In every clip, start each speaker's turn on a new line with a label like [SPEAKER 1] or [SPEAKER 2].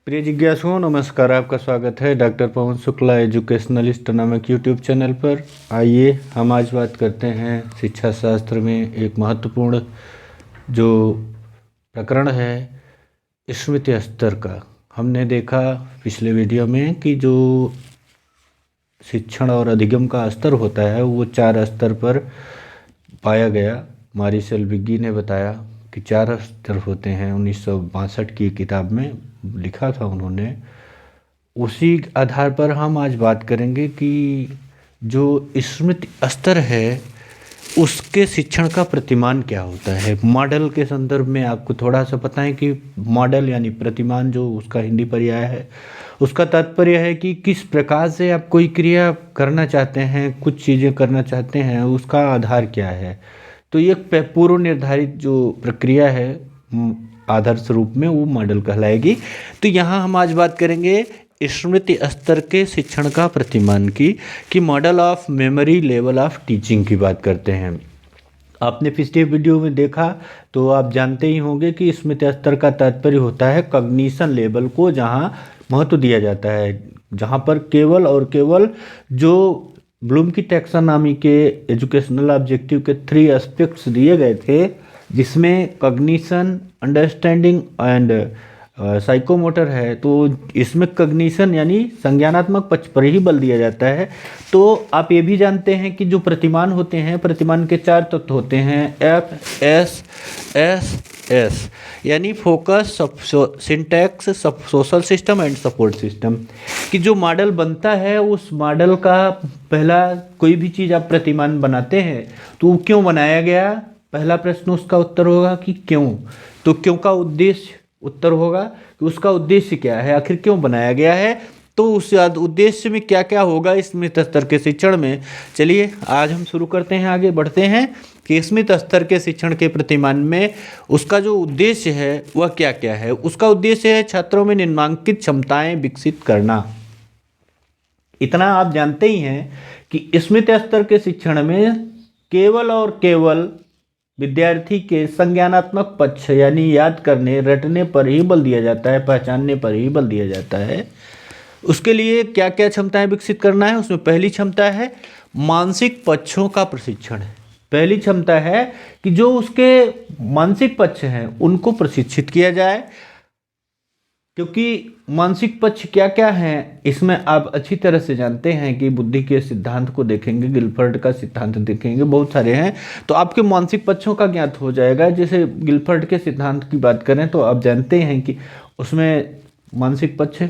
[SPEAKER 1] प्रिय जिज्ञासुओं, नमस्कार। आपका स्वागत है डॉक्टर पवन शुक्ला एजुकेशनलिस्ट नामक यूट्यूब चैनल पर। आइए हम आज बात करते हैं शिक्षा शास्त्र में एक महत्वपूर्ण जो प्रकरण है स्मृति स्तर का। हमने देखा पिछले वीडियो में कि जो शिक्षण और अधिगम का स्तर होता है वो 4 स्तर पर पाया गया। मारिसेल बिग्गी ने बताया कि 4 स्तर होते हैं। 1962 की किताब में लिखा था उन्होंने। उसी आधार पर हम आज बात करेंगे कि जो स्मृति स्तर है उसके शिक्षण का प्रतिमान क्या होता है। मॉडल के संदर्भ में आपको थोड़ा सा पता है कि मॉडल यानी प्रतिमान जो उसका हिंदी पर्याय है, उसका तात्पर्य है कि किस प्रकार से आप कोई क्रिया करना चाहते हैं, कुछ चीज़ें करना चाहते हैं, उसका आधार क्या है। तो ये पूर्व निर्धारित जो प्रक्रिया है आदर्श रूप में वो मॉडल कहलाएगी। तो यहाँ हम आज बात करेंगे स्मृति स्तर के शिक्षण का प्रतिमान की कि model of memory level of teaching की बात करते हैं। आपने पिछले वीडियो में देखा तो आप जानते ही होंगे कि स्मृति स्तर का तात्पर्य होता है कॉग्निशन लेवल को जहाँ महत्व दिया जाता है, जहाँ पर केवल और केवल जो ब्लूम की टैक्सोनॉमी के एजुकेशनल ऑब्जेक्टिव के 3 एस्पेक्ट्स दिए गए थे, जिसमें कॉग्निशन, अंडरस्टैंडिंग एंड साइकोमोटर है। तो इसमें कॉग्निशन यानी संज्ञानात्मक पक्ष पर ही बल दिया जाता है। तो आप ये भी जानते हैं कि जो प्रतिमान होते हैं, प्रतिमान के 4 तत्व होते हैं, एफ एस एस एस यानी focus, syntax, social system and support system. कि जो मॉडल बनता है उस मॉडल का पहला कोई भी चीज़ आप प्रतिमान बनाते हैं तो क्यों बनाया गया, पहला प्रश्न उसका उत्तर होगा कि क्यों। तो क्यों का उद्देश्य उत्तर होगा कि उसका उद्देश्य क्या है, आखिर क्यों बनाया गया है। तो उस उद्देश्य में क्या क्या होगा स्मृति स्तर के शिक्षण में। चलिए आज हम शुरू करते हैं, आगे बढ़ते हैं कि स्मृति स्तर के शिक्षण के प्रतिमान में उसका जो उद्देश्य है वह क्या क्या है। उसका उद्देश्य है छात्रों में निम्नांकित क्षमताएं विकसित करना। इतना आप जानते ही हैं कि स्मृति स्तर के शिक्षण में केवल और केवल विद्यार्थी के संज्ञानात्मक पक्ष यानी याद करने, रटने पर ही बल दिया जाता है, पहचानने पर ही बल दिया जाता है। उसके लिए क्या क्या क्षमताएं विकसित करना है, उसमें पहली क्षमता है मानसिक पक्षों का प्रशिक्षण। पहली क्षमता है कि जो उसके मानसिक पक्ष हैं उनको प्रशिक्षित किया जाए। क्योंकि मानसिक पक्ष क्या क्या हैं इसमें आप अच्छी तरह से जानते हैं कि बुद्धि के सिद्धांत को देखेंगे, गिलफर्ड का सिद्धांत देखेंगे, बहुत सारे हैं, तो आपके मानसिक पक्षों का ज्ञात हो जाएगा। जैसे गिलफर्ड के सिद्धांत की बात करें तो आप जानते हैं कि उसमें मानसिक पक्ष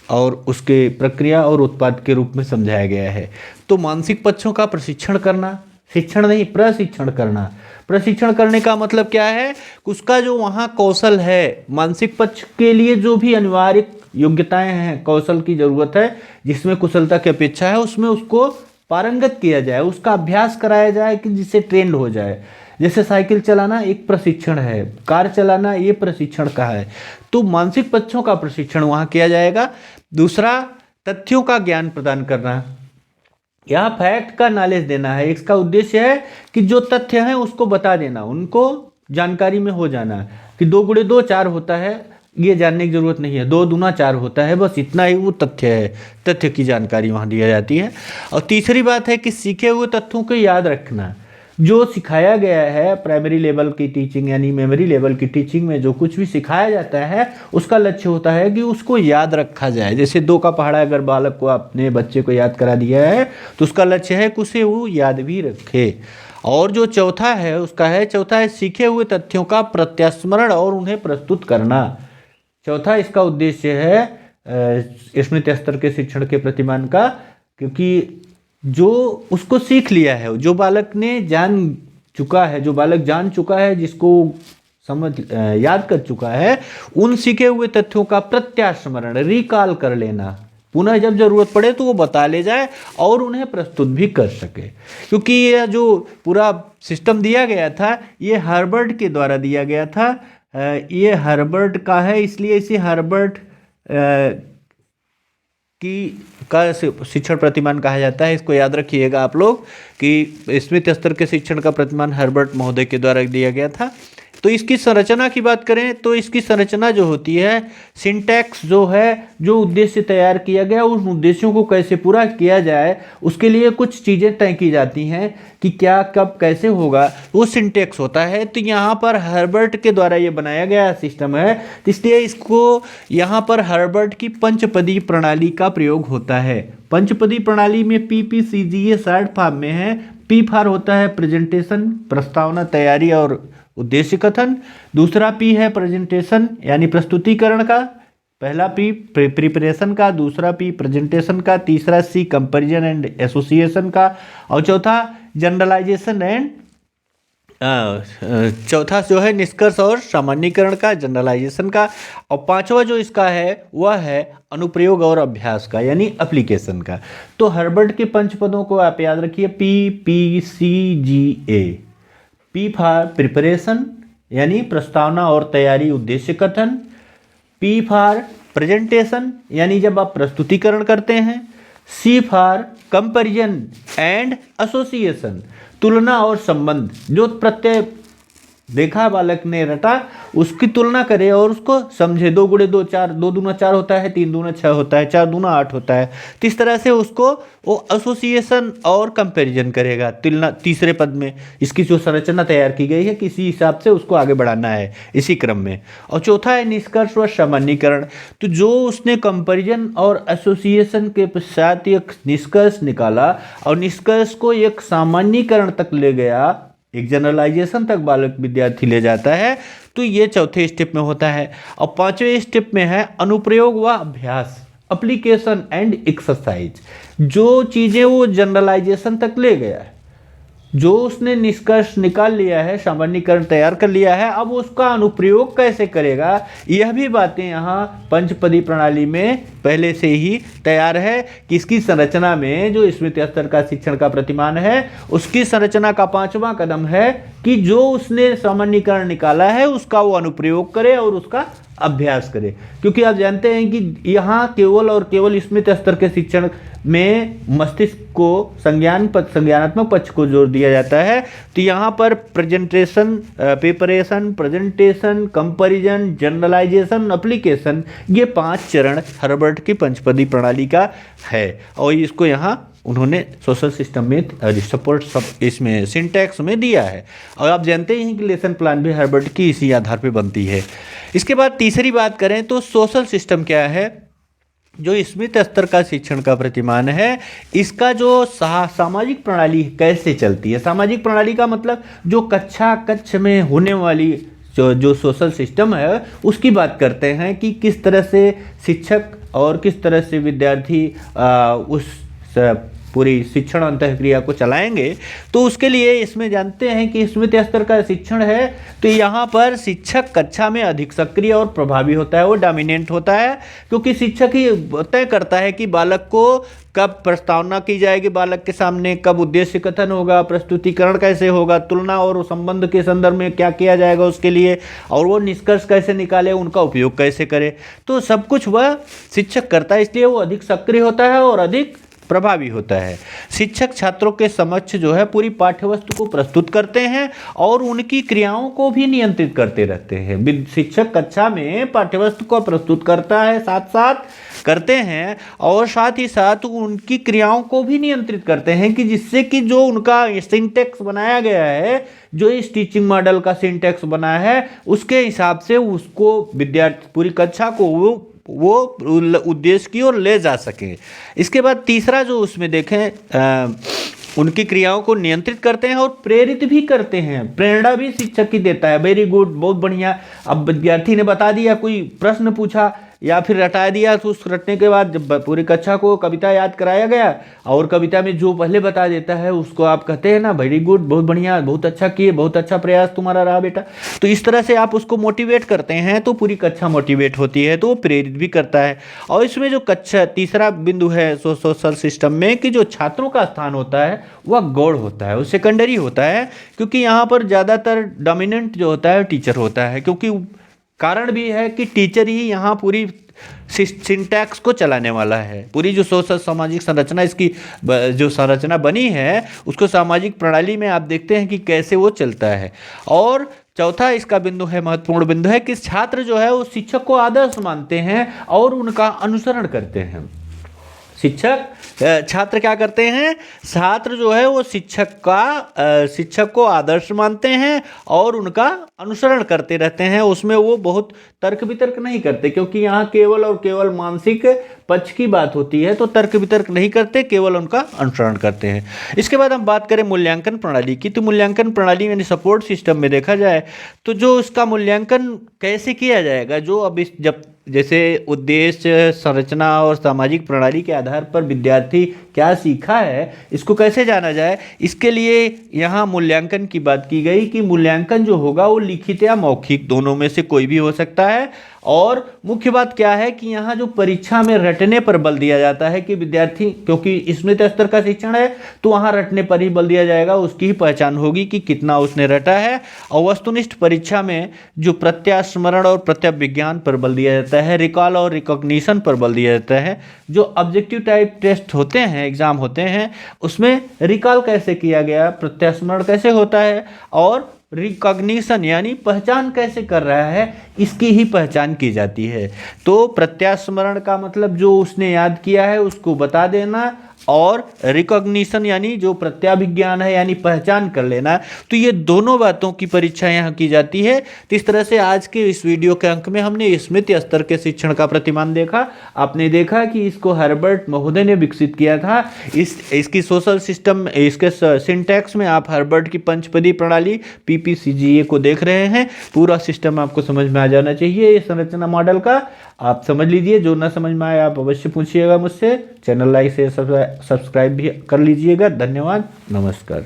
[SPEAKER 1] और उसके प्रक्रिया और उत्पाद के रूप में समझाया गया है। तो मानसिक पक्षों का प्रशिक्षण करना, शिक्षण नहीं प्रशिक्षण करना। प्रशिक्षण करने का मतलब क्या है, उसका जो वहाँ कौशल है, मानसिक पक्ष के लिए जो भी अनिवार्य योग्यताएं हैं, कौशल की ज़रूरत है, जिसमें कुशलता की अपेक्षा है, उसमें उसको पारंगत किया जाए, उसका अभ्यास कराया जाए कि जिससे ट्रेंड हो जाए। जैसे साइकिल चलाना एक प्रशिक्षण है, कार चलाना ये प्रशिक्षण का है। तो मानसिक पक्षों का प्रशिक्षण वहाँ किया जाएगा। दूसरा, तथ्यों का ज्ञान प्रदान करना, यहाँ फैक्ट का नॉलेज देना है। इसका उद्देश्य है कि जो तथ्य हैं उसको बता देना, उनको जानकारी में हो जाना कि 2 × 2 4 होता है, ये जानने की जरूरत नहीं है, 2 दूना 4 होता है, बस इतना ही वो तथ्य है। तथ्य की जानकारी वहाँ दी जाती है। और तीसरी बात है कि सीखे हुए तथ्यों को याद रखना। जो सिखाया गया है प्राइमरी लेवल की टीचिंग यानी मेमोरी लेवल की टीचिंग में जो कुछ भी सिखाया जाता है उसका लक्ष्य होता है कि उसको याद रखा जाए। जैसे 2 का पहाड़ा अगर बालक को अपने बच्चे को याद करा दिया है तो उसका लक्ष्य है कि उसे वो याद भी रखे। और जो चौथा है सीखे हुए तथ्यों का प्रत्यास्मरण और उन्हें प्रस्तुत करना। चौथा इसका उद्देश्य है स्मृति स्तर के शिक्षण के प्रतिमान का, क्योंकि जो उसको सीख लिया है, जो बालक ने जान चुका है, जो बालक जान चुका है, जिसको समझ याद कर चुका है, उन सीखे हुए तथ्यों का प्रत्यास्मरण, रिकॉल कर लेना, पुनः जब जरूरत पड़े तो वो बता ले जाए और उन्हें प्रस्तुत भी कर सके। क्योंकि ये जो पूरा सिस्टम दिया गया था ये हर्बर्ट के द्वारा दिया गया था। ये हर्बर्ट का है, इसलिए इसे हर्बर्ट का शिक्षण प्रतिमान कहा जाता है। इसको याद रखिएगा आप लोग कि स्मृति स्तर के शिक्षण का प्रतिमान हर्बर्ट महोदय के द्वारा दिया गया था। तो इसकी संरचना की बात करें तो इसकी संरचना जो होती है, सिंटैक्स जो है, जो उद्देश्य तैयार किया गया उन उद्देश्यों को कैसे पूरा किया जाए उसके लिए कुछ चीज़ें तय की जाती हैं कि क्या कब कैसे होगा, वो सिंटैक्स होता है। तो यहाँ पर हर्बर्ट के द्वारा ये बनाया गया सिस्टम है, इसलिए इसको यहाँ पर हर्बर्ट की पंचपदी प्रणाली का प्रयोग होता है। पंचपदी प्रणाली में PPCGA शॉर्ट फॉर्म में है। P फॉर होता है प्रेजेंटेशन, प्रस्तावना, तैयारी और उद्देश्य कथन। दूसरा P है प्रेजेंटेशन यानी प्रस्तुतिकरण का, पहला P प्रिपरेशन का, दूसरा P प्रेजेंटेशन का, तीसरा C कंपैरिजन एंड एसोसिएशन का, और चौथा जनरलाइजेशन एंड चौथा जो है निष्कर्ष और सामान्यीकरण का, जनरलाइजेशन का, और पांचवा जो इसका है वह है अनुप्रयोग और अभ्यास का यानी एप्लीकेशन का। तो हर्बर्ट के पंचपदों को आप याद रखिए, PPCGA। P फॉर प्रिपरेशन यानी प्रस्तावना और तैयारी, उद्देश्य कथन। P फॉर प्रेजेंटेशन यानी जब आप प्रस्तुतिकरण करते हैं। C for comparison and association, तुलना और संबंध, जो प्रत्यय देखा बालक ने रटा उसकी तुलना करे और उसको समझे। 2 गुणे 2 4, 2 दूना 4 होता है, 3 दूना 6 होता है, 4 दूना 8 होता है। तो इस तरह से उसको वो एसोसिएशन और कंपैरिजन करेगा तुलना। तीसरे पद में इसकी जो संरचना तैयार की गई है किसी हिसाब से उसको आगे बढ़ाना है इसी क्रम में। और चौथा है निष्कर्ष व सामान्यीकरण। तो जो उसने कंपैरिजन और एसोसिएशन के पश्चात एक निष्कर्ष निकाला और निष्कर्ष को एक सामान्यीकरण तक ले गया, एक जनरलाइजेशन तक बालक विद्यार्थी ले जाता है, तो ये चौथे स्टेप में होता है। और पांचवें स्टेप में है अनुप्रयोग व अभ्यास, एप्लीकेशन एंड एक्सरसाइज। जो चीज़ें वो जनरलाइजेशन तक ले गया है, जो उसने निष्कर्ष निकाल लिया है, सामान्यीकरण तैयार कर लिया है, अब उसका अनुप्रयोग कैसे करेगा, यह भी बातें यहाँ पंचपदी प्रणाली में पहले से ही तैयार है कि इसकी संरचना में जो स्मृति स्तर का शिक्षण का प्रतिमान है उसकी संरचना का पांचवा कदम है कि जो उसने सामान्यीकरण निकाला है उसका वो अनुप्रयोग करे और उसका अभ्यास करे। क्योंकि आप जानते हैं कि यहाँ केवल और केवल स्मृति स्तर के शिक्षण में मस्तिष्क को संज्ञानात्मक पक्ष को जोर दिया जाता है। तो यहाँ पर presentation, preparation, presentation, comparison, generalisation, application, ये 5 चरण हर्बर्ट की पंचपदी प्रणाली का है। और इसको यहाँ उन्होंने सोशल सिस्टम में सपोर्ट सब इसमें सिंटैक्स में दिया है। और आप जानते हैं कि लेसन प्लान भी हर्बर्ट की इसी आधार पे बनती है। इसके बाद तीसरी बात करें तो सोशल सिस्टम क्या है, जो स्मृत स्तर का शिक्षण का प्रतिमान है, इसका जो सामाजिक प्रणाली कैसे चलती है। सामाजिक प्रणाली का मतलब जो कक्ष में होने वाली जो सोशल सिस्टम है उसकी बात करते हैं कि किस तरह से शिक्षक और किस तरह से विद्यार्थी उस पूरी शिक्षण अंतःक्रिया को चलाएंगे। तो उसके लिए इसमें जानते हैं कि स्मृति स्तर का शिक्षण है तो यहाँ पर शिक्षक कक्षा में अधिक सक्रिय और प्रभावी होता है, वो डोमिनेंट होता है, क्योंकि शिक्षक ही तय करता है कि बालक को कब प्रस्तावना की जाएगी, बालक के सामने कब उद्देश्य कथन होगा, प्रस्तुतिकरण कैसे होगा, तुलना और संबंध के संदर्भ में क्या किया जाएगा उसके लिए, और वो निष्कर्ष कैसे निकाले, उनका उपयोग कैसे करे। तो सब कुछ वह शिक्षक करता है, इसलिए वो अधिक सक्रिय होता है और अधिक प्रभावी होता है। शिक्षक छात्रों के समक्ष जो है पूरी पाठ्यवस्तु को प्रस्तुत करते हैं और उनकी क्रियाओं को भी नियंत्रित करते रहते हैं। शिक्षक कक्षा में पाठ्यवस्तु को प्रस्तुत करता है, साथ साथ करते हैं, और साथ ही साथ उनकी क्रियाओं को भी नियंत्रित करते हैं कि जिससे कि जो उनका सिंटैक्स बनाया गया है, जो इस टीचिंग मॉडल का सिंटैक्स बना है, उसके हिसाब से उसको विद्यार्थी पूरी कक्षा को वो उद्देश्य की ओर ले जा सके। इसके बाद तीसरा जो उसमें देखें, उनकी क्रियाओं को नियंत्रित करते हैं और प्रेरित भी करते हैं, प्रेरणा भी शिक्षक ही देता है। वेरी गुड, बहुत बढ़िया। अब विद्यार्थी ने बता दिया, कोई प्रश्न पूछा या फिर रटा दिया, तो उस रटने के बाद जब पूरी कक्षा को कविता याद कराया गया और कविता में जो पहले बता देता है उसको आप कहते हैं ना वेरी गुड, बहुत बढ़िया, बहुत अच्छा किए, बहुत अच्छा प्रयास तुम्हारा रहा बेटा। तो इस तरह से आप उसको मोटिवेट करते हैं तो पूरी कक्षा मोटिवेट होती है, तो वो प्रेरित भी करता है। और इसमें जो कक्षा तीसरा बिंदु है सोशल सिस्टम में कि जो छात्रों का स्थान होता है वह गौड़ होता है, वो सेकेंडरी होता है, क्योंकि यहाँ पर ज़्यादातर डोमिनेंट जो होता है टीचर होता है, क्योंकि कारण भी है कि टीचर ही यहाँ पूरी सिंटैक्स को चलाने वाला है। पूरी जो सोशल सामाजिक संरचना इसकी जो संरचना बनी है उसको सामाजिक प्रणाली में आप देखते हैं कि कैसे वो चलता है। और चौथा इसका बिंदु है, महत्वपूर्ण बिंदु है कि छात्र जो है वो शिक्षक को आदर्श मानते हैं और उनका अनुसरण करते हैं। छात्र क्या करते हैं, छात्र जो है वो शिक्षक को आदर्श मानते हैं और उनका अनुसरण करते रहते हैं। उसमें वो बहुत तर्क वितर्क नहीं करते, क्योंकि यहाँ केवल और केवल मानसिक पक्ष की बात होती है, तो तर्क वितर्क नहीं करते, केवल उनका अनुसरण करते हैं। इसके बाद हम बात करें मूल्यांकन प्रणाली की, तो मूल्यांकन प्रणाली यानी सपोर्ट सिस्टम में देखा जाए तो जो इसका मूल्यांकन कैसे किया जाएगा, जो अब जब जैसे उद्देश्य, संरचना और सामाजिक प्रणाली के आधार पर विद्यार्थी क्या सीखा है, इसको कैसे जाना जाए, इसके लिए यहाँ मूल्यांकन की बात की गई कि मूल्यांकन जो होगा वो लिखित या मौखिक दोनों में से कोई भी हो सकता है। और मुख्य बात क्या है कि यहाँ जो परीक्षा में रटने पर बल दिया जाता है कि विद्यार्थी, क्योंकि स्मृति स्तर का शिक्षण है तो वहाँ रटने पर ही बल दिया जाएगा, उसकी ही पहचान होगी कि कितना उसने रटा है। और वस्तुनिष्ठ परीक्षा में जो प्रत्यास्मरण और प्रत्यभिज्ञान पर बल दिया जाता है, रिकॉल और रिकॉग्निशन पर बल दिया जाता है। जो ऑब्जेक्टिव टाइप टेस्ट होते हैं, एग्जाम होते हैं, उसमें रिकॉल कैसे किया गया, प्रत्यास्मरण कैसे होता है और रिकॉग्निशन यानी पहचान कैसे कर रहा है, इसकी ही पहचान की जाती है। तो प्रत्यास्मरण का मतलब जो उसने याद किया है उसको बता देना, और रिकॉग्निशन यानी जो प्रत्याभिज्ञान है यानी पहचान कर लेना। तो ये दोनों बातों की परीक्षा यहाँ की जाती है। तो इस तरह से आज के इस वीडियो के अंक में हमने स्मृति स्तर के शिक्षण का प्रतिमान देखा। आपने देखा कि इसको हर्बर्ट महोदय ने विकसित किया था। इसकी सोशल सिस्टम, इसके सिंटैक्स में आप हर्बर्ट की पंचपदी प्रणाली PPCGA को देख रहे हैं। पूरा सिस्टम आपको समझ में आ जाना चाहिए। ये संरचना मॉडल का आप समझ लीजिए। जो ना समझ में आए आप अवश्य पूछिएगा मुझसे। चैनल लाइक से सब्सक्राइब भी कर लीजिएगा। धन्यवाद, नमस्कार।